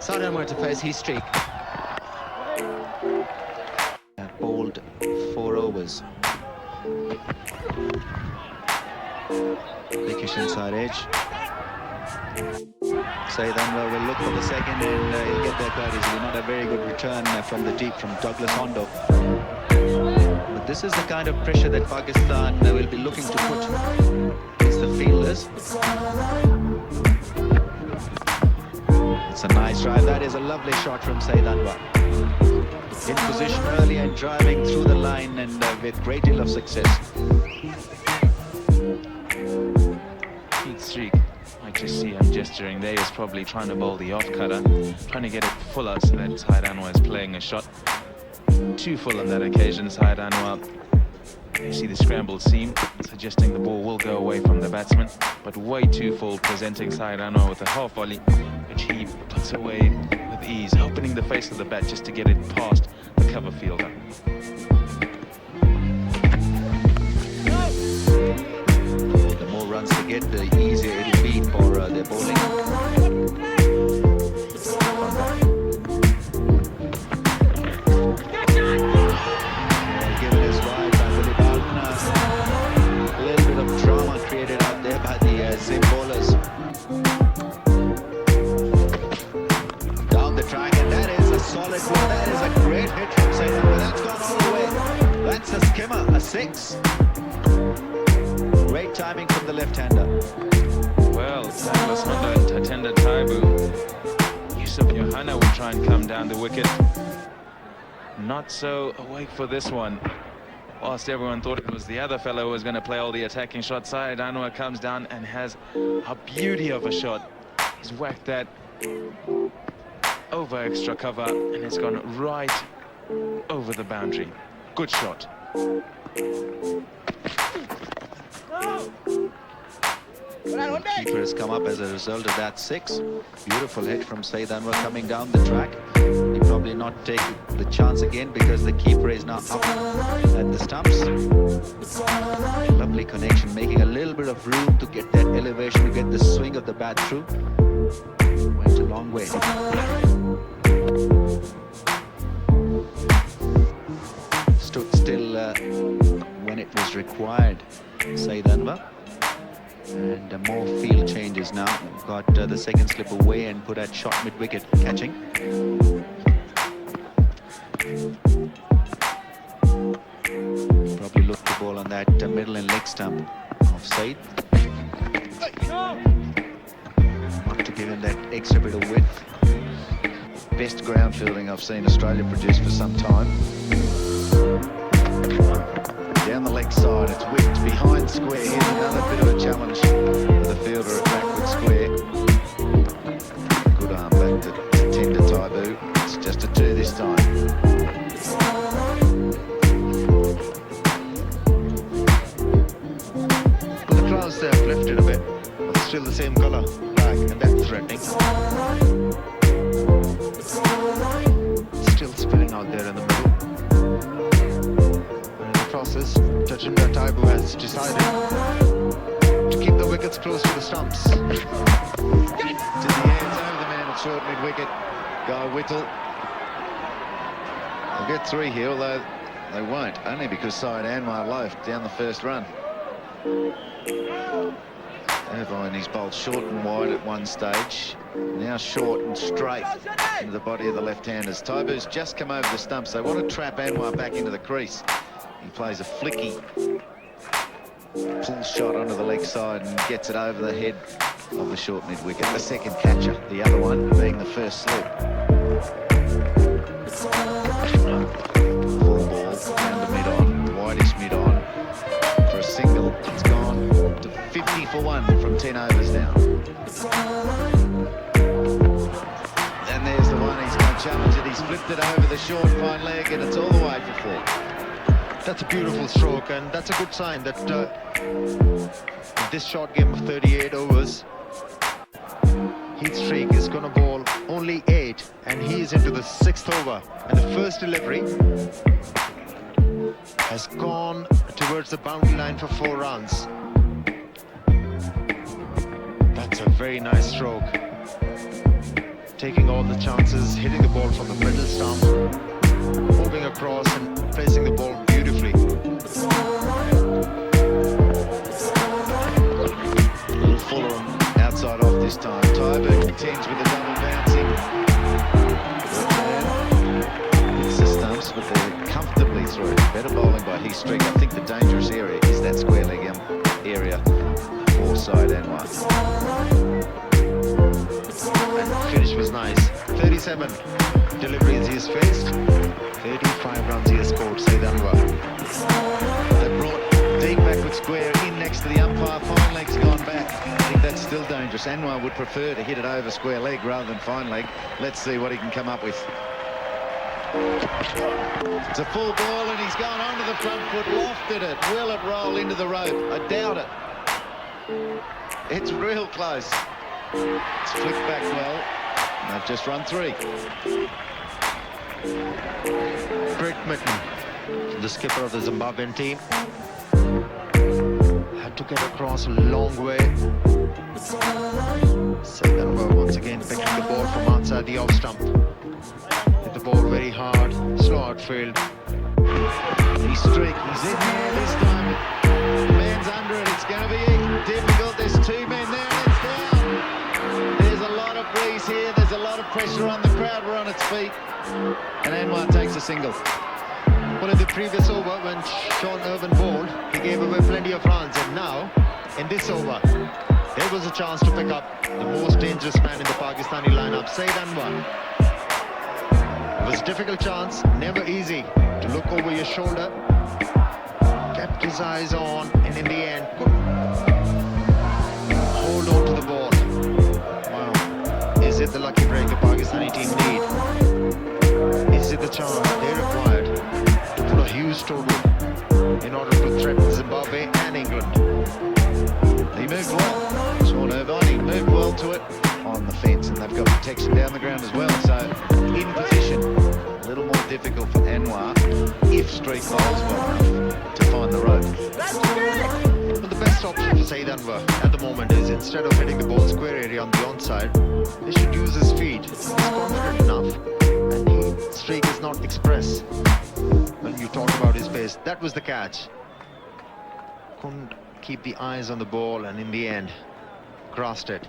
Saad Anwar to face his streak. Bowled 4 overs. Dickish inside edge. Saeed Anwar will look for the second and he'll get there quite easily. Not a very good return from the deep from Douglas Hondo. But this is the kind of pressure that Pakistan will be looking to put against the fielders. It's a nice drive. That is a lovely shot from Saeed Anwar. In position early and driving through the line and with great deal of success. Peak streak. I just see him gesturing there. He's probably trying to bowl the off-cutter, trying to get it fuller so that Saeed Anwar is playing a shot. Too full on that occasion, Saeed Anwar. You see the scrambled seam, suggesting the ball will go away from the batsman, but way too full, presenting Saeed Anwar with a half volley, which he puts away with ease, opening the face of the bat just to get it past the cover fielder. The more runs they get, the easier it will be for their bowling. Given his right by Billy Barton, a little bit of drama created out there by the Zim bowlers. Down the track, and that is a solid one. That is a great hit from Saeed Anwar. That's gone all the way. That's a skimmer, a 6. Great timing from the left-hander. Well, Douglas Hondo and Tatenda Taibu. Yusuf Yohana will try and come down the wicket. Not so awake for this one. Whilst everyone thought it was the other fellow who was going to play all the attacking shots, Saeed Anwar comes down and has a beauty of a shot. He's whacked that over extra cover and it's gone right over the boundary. Good shot. Keeper has come up as a result of that 6. Beautiful hit from Saeed Anwar coming down the track. He probably not take the chance again because the keeper is now up at the stumps. Lovely connection, making a little bit of room to get that elevation, to get the swing of the bat through. Went a long way. Stood still when it was required, Saeed Anwar. And more field changes now. Got the second slip away and put at shot mid-wicket, catching. Probably looked the ball on that middle and leg stump of Saeed. Not to give him that extra bit of width. Best ground fielding I've seen Australia produce for some time. Down the leg side, it's whipped behind square. Here's another bit of a challenge for the fielder at backward square. Good arm back to Tatenda Taibu. It's just a 2 this time. Well, the clouds there have lifted a bit, but still the same colour, black, and that's threatening. Still spilling out there in the middle. Process, Tatenda Taibu has decided to keep the wickets close to the stumps. To the ends, over the man at short mid-wicket. Guy Whittle. They'll get 3 here, although they won't, only because Saeed Anwar loafed down the first run. Irvine, he's bowled short and wide at one stage. Now short and straight into the body of the left-handers. Taibu's just come over the stumps. They want to trap Anwar back into the crease. He plays a flicky pull shot onto the leg side and gets it over the head of the short mid-wicket. The second catcher, the other one being the first slip. Full ball, down to mid-on, wideish mid-on. For a single, it's gone to 50 for 1 from 10 overs now. And there's the one, he's going to challenge it. He's flipped it over the short fine leg and it's all the way for 4. That's a beautiful stroke, and that's a good sign that in this short game of 38 overs, Heath Streak is going to bowl only 8, and he is into the 6th over. And the first delivery has gone towards the boundary line for 4 runs. That's a very nice stroke taking all the chances, hitting the ball from the middle stump, moving across and placing the ball beautifully. A little fuller outside off this time. Taibu contends with the double bouncing. Hits the stumps, but they're comfortably through. Better bowling by Heath Streak. I think the dangerous area is that square leg area for side Anwar. And finish was nice. 37 deliveries he has faced, 35 runs he has scored, Saeed Anwar. They brought deep backward square in next to the umpire. Fine leg's gone back. I think that's still dangerous. Anwar would prefer to hit it over square leg rather than fine leg. Let's see what he can come up with. It's a full ball and he's gone onto the front foot, lofted it. Will it roll into the rope? I doubt it. It's real close. It's flicked back well. And they've just run 3. Greg Mitten, the skipper of the Zimbabwean team, had to get across a long way. Saeed Anwar once again picking the ball from outside the off stump. Hit the ball very hard, slow outfield. He's Streak, he's in here this time. The man's under it, it's going to be difficult. There's 2 men there and it's down. There's a lot of breeze here, there's a lot of pressure on the crowd. We're on its feet. And Anwar takes a single. Well, in the previous over, when Sean Irvin bowled, he gave away plenty of runs. And now, in this over, there was a chance to pick up the most dangerous man in the Pakistani lineup, Saeed Anwar. It was a difficult chance, never easy to look over your shoulder. Kept his eyes on, and in the end, could hold on to the ball. Wow. Is it the lucky break the Pakistani team need? Is it the chance they required to put a huge total in order to threaten Zimbabwe and England? He moved well. Sean Irvine, he moved well to it on the fence, and they've got protection down the ground as well. So in position, a little more difficult for Anwar if Streak bowls well enough to find the rope. But the best option for Saeed Anwar at the moment is, instead of hitting the ball square area on the onside, they should use his feet. He's confident enough, and Streak is not express when you talk about his pace. That was the catch. Couldn't keep the eyes on the ball, and in the end, crossed it.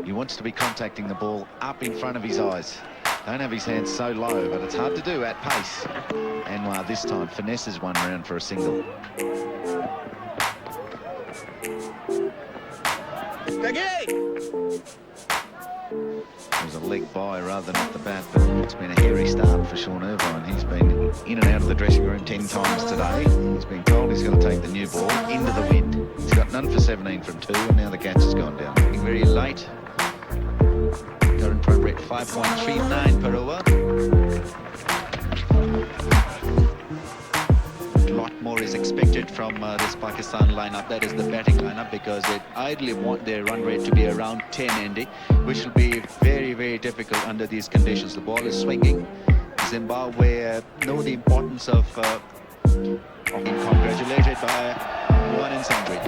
He wants to be contacting the ball up in front of his eyes. Don't have his hands so low, but it's hard to do at pace. Anwar this time finesses one round for a single. It was a leg by rather than at the bat, but it's been a hairy start for Sean Irvine. He's been in and out of the dressing room 10 times today. He's been told he's got to take the new ball into the wind. He's got none for 17 from 2, and now the catch has gone down. Very light. Current run rate 5.39 per over. A lot more is expected from this Pakistan lineup. That is the batting lineup, because they ideally want their run rate to be around 10, Andy, which will be very, very difficult under these conditions. The ball is swinging. Zimbabwe know the importance of being congratulated by one and sundry.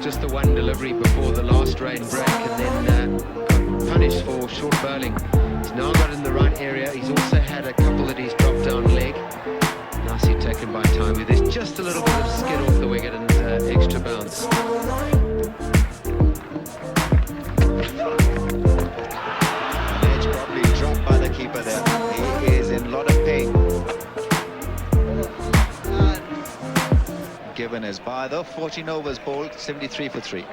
Just the one delivery before the last rain break, and then got punished for short bowling. He's now got in the right area. He's also had a couple that he's dropped down leg. Nicely taken by Taibu. There's just a little bit of skid off the wicket and extra bounce. Edge probably dropped by the keeper there. He is in a lot of pain. Given as by the 14 overs bowled, 73 for 3.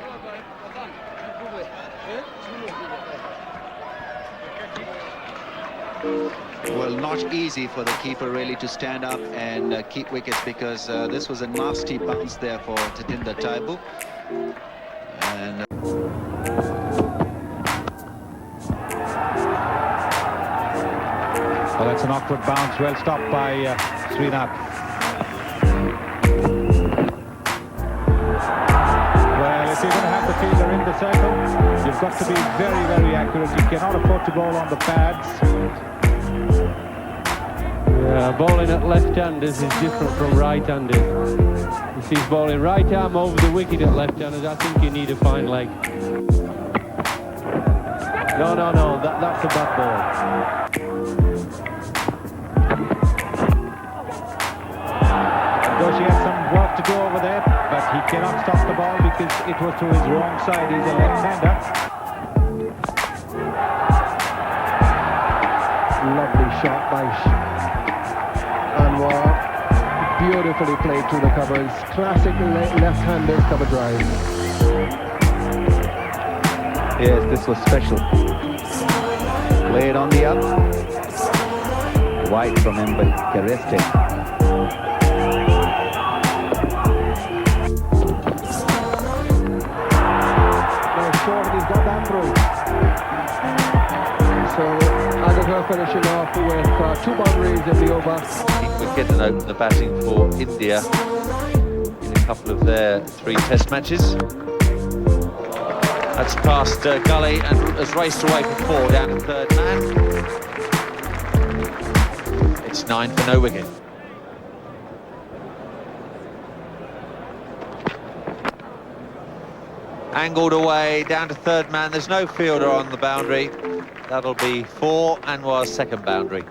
Well, not easy for the keeper really to stand up and keep wickets, because this was a nasty bounce there for Tatinder Taibu. And well, that's an awkward bounce, well stopped by Srinath. circle. You've got to be very, very accurate. You cannot afford to bowl on the pads. Bowling at left-handers is different from right-handers. If he's bowling right arm over the wicket at left-handers, I think you need a fine leg. No, that's a bad ball. Doshi has some work to do over there, but he cannot stop the ball because it was to his wrong side. He's a left-hander. Lovely shot by Anwar. Beautifully played through the covers. Classic left-handers cover drive. Yes, this was special. Played on the up. Wide from him, but caressed him. He's got that through. So Anwar finishing off with 2 boundaries in the over. Wicket and open the batting for India in a couple of their 3 test matches. That's past Gully and has raced away for 4 down to third man. It's 9 for no wicket. Angled away, down to third man. There's no fielder on the boundary. That'll be 4, Anwar's second boundary.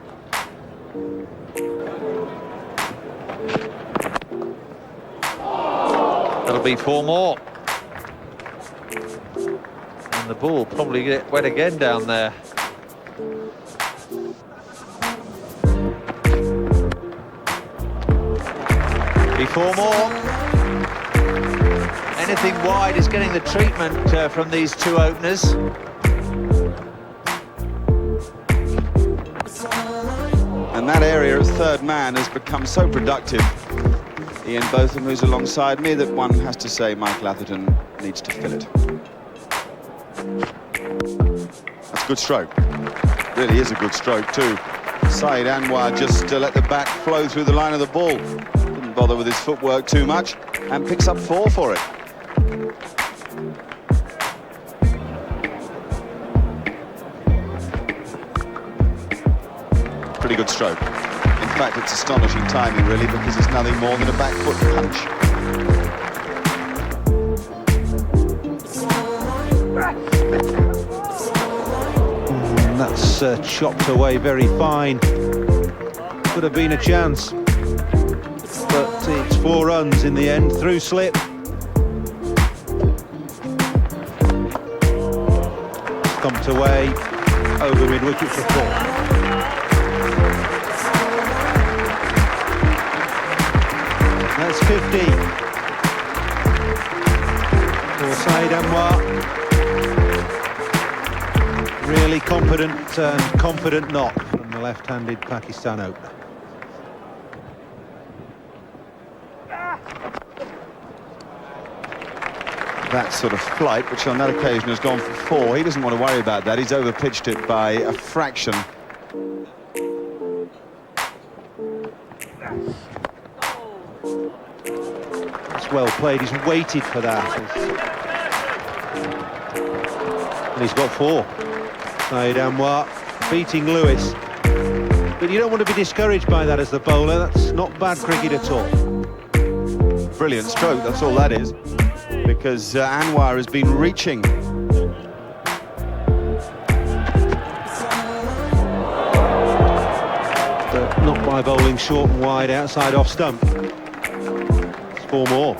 That'll be 4 more. And the ball probably get wet again down there. Be 4 more. Anything wide is getting the treatment from these 2 openers. And that area as third man has become so productive. Ian Botham, who's alongside me, that one has to say Michael Atherton needs to fill it. That's a good stroke. Really is a good stroke too. Saeed Anwar just let the bat flow through the line of the ball. Didn't bother with his footwork too much and picks up 4 for it. Pretty good stroke. In fact, it's astonishing timing, really, because it's nothing more than a back foot punch. And that's chopped away very fine. Could have been a chance. But it's 4 runs in the end, through slip. Stumped away, over mid-wicket for 4. That's 50 for Saeed Anwar. Really competent and confident knock from the left-handed Pakistan opener. That sort of flight, which on that occasion has gone for 4, he doesn't want to worry about that. He's overpitched it by a fraction. It's well played, he's waited for that. And he's got 4. Saeed Anwar beating Lewis. But you don't want to be discouraged by that as the bowler. That's not bad cricket at all. Brilliant stroke, that's all that is. Because Anwar has been reaching. But not by bowling short and wide outside off stump. It's 4 more.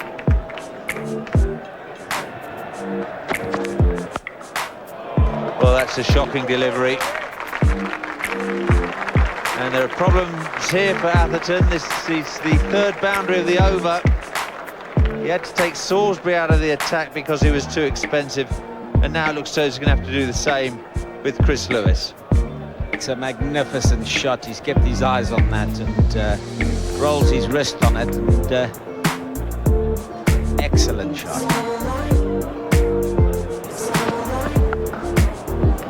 Well, that's a shocking delivery. And there are problems here for Atherton. This is the 3rd boundary of the over. He had to take Salisbury out of the attack because he was too expensive. And now it looks so he's going to have to do the same with Chris Lewis. It's a magnificent shot. He's kept his eyes on that and rolls his wrist on it. And excellent shot.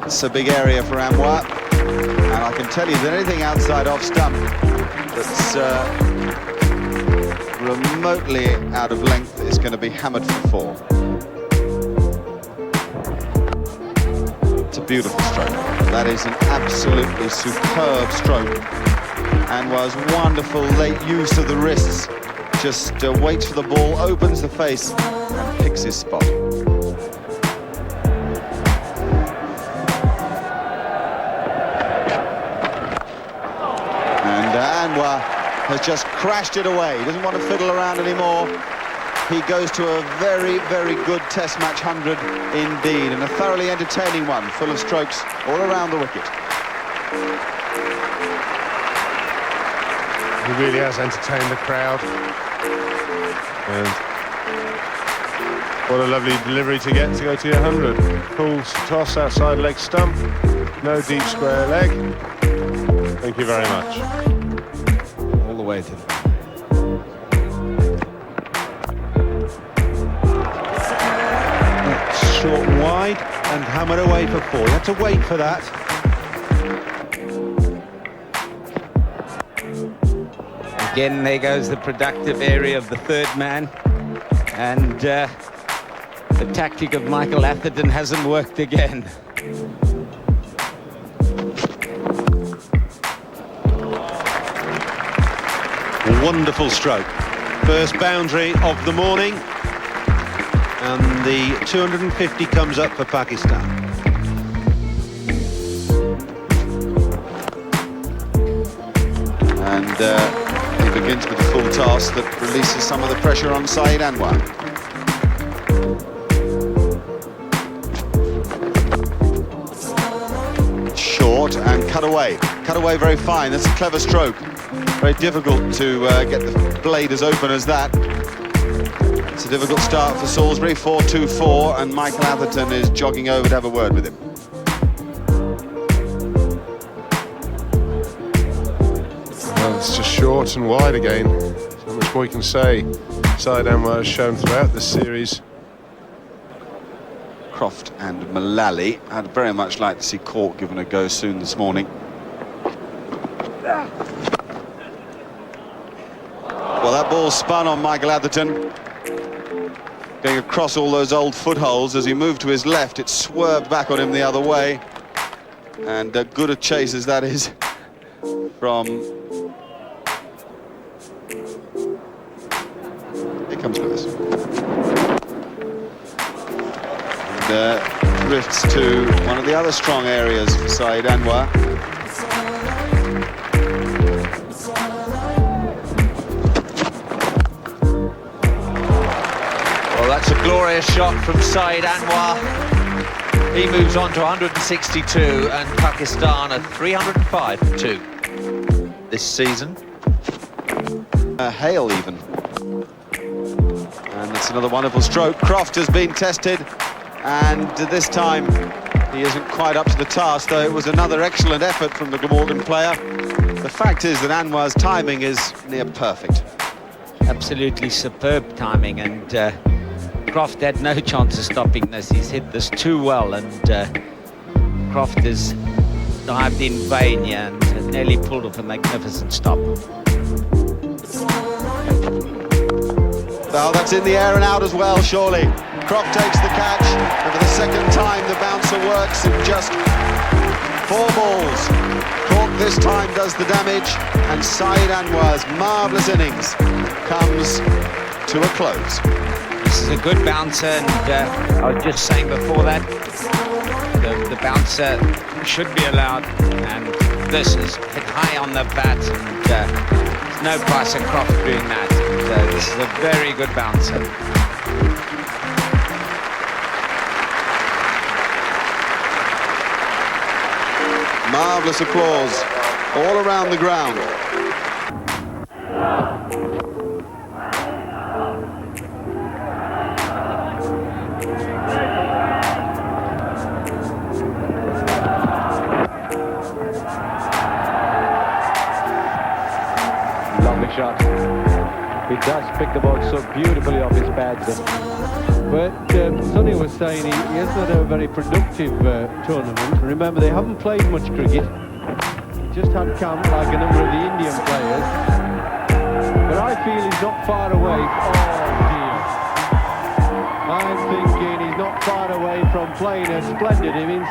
It's a big area for Anwar. And I can tell you that anything outside off stump that's remotely out of length is going to be hammered for 4. That's a beautiful stroke. That is an absolutely superb stroke. Anwar's wonderful late use of the wrists. Just waits for the ball, opens the face, and picks his spot. And Anwar has just crashed it away. He doesn't want to fiddle around anymore. He goes to a very, very good Test match 100 indeed, and a thoroughly entertaining one, full of strokes all around the wicket. He really has entertained the crowd. And what a lovely delivery to get to go to your 100. Pulls toss outside leg stump, no deep square leg. Thank you very much. All the way to the short and wide and hammered away for 4. You had to wait for that. Again, there goes the productive area of the third man, and the tactic of Michael Atherton hasn't worked again. Wonderful stroke. First boundary of the morning, and the 250 comes up for Pakistan. And he begins with a full toss that releases some of the pressure on Saeed Anwar. Short and cut away very fine. That's a clever stroke. Very difficult to get the blade as open as that. It's a difficult start for Salisbury. 4-2-4, and Michael Atherton is jogging over to have a word with him. Well, it's just short and wide again. Not much more you can say. Saeed Anwar has shown throughout this series. Croft and Mullally. I'd very much like to see Cork given a go soon this morning. Well, that ball spun on Michael Atherton. Going across all those old footholds. As he moved to his left, it swerved back on him the other way. And good a chase as that is from... Here comes Lewis. And drifts to one of the other strong areas for Saeed Anwar. Well, that's a glorious shot from Saeed Anwar. He moves on to 162, and Pakistan are 305 for 2 this season. Hale even. And that's another wonderful stroke. Croft has been tested, and this time he isn't quite up to the task, though it was another excellent effort from the Glamorgan player. The fact is that Anwar's timing is near perfect. Absolutely superb timing, and Croft had no chance of stopping this. He's hit this too well, and Croft has dived in vain here and has nearly pulled off a magnificent stop. Well, that's in the air and out as well, surely. Croft takes the catch, and for the second time the bouncer works in just 4 balls. Cork this time does the damage, and Saeed Anwar's marvellous innings comes to a close. This is a good bouncer, and I was just saying before that, the bouncer should be allowed, and this is hit high on the bat, and there's no price of Croft doing that. This is a very good bouncer. Marvellous applause all around the ground. Lovely shot. He does pick the ball so beautifully off his pads. But Sonny was saying he has had a very productive tournament. Remember, they haven't played much cricket. Just had camp like a number of the Indian players. But I feel he's not far away. Oh dear. I'm thinking he's not far away from playing a splendid innings.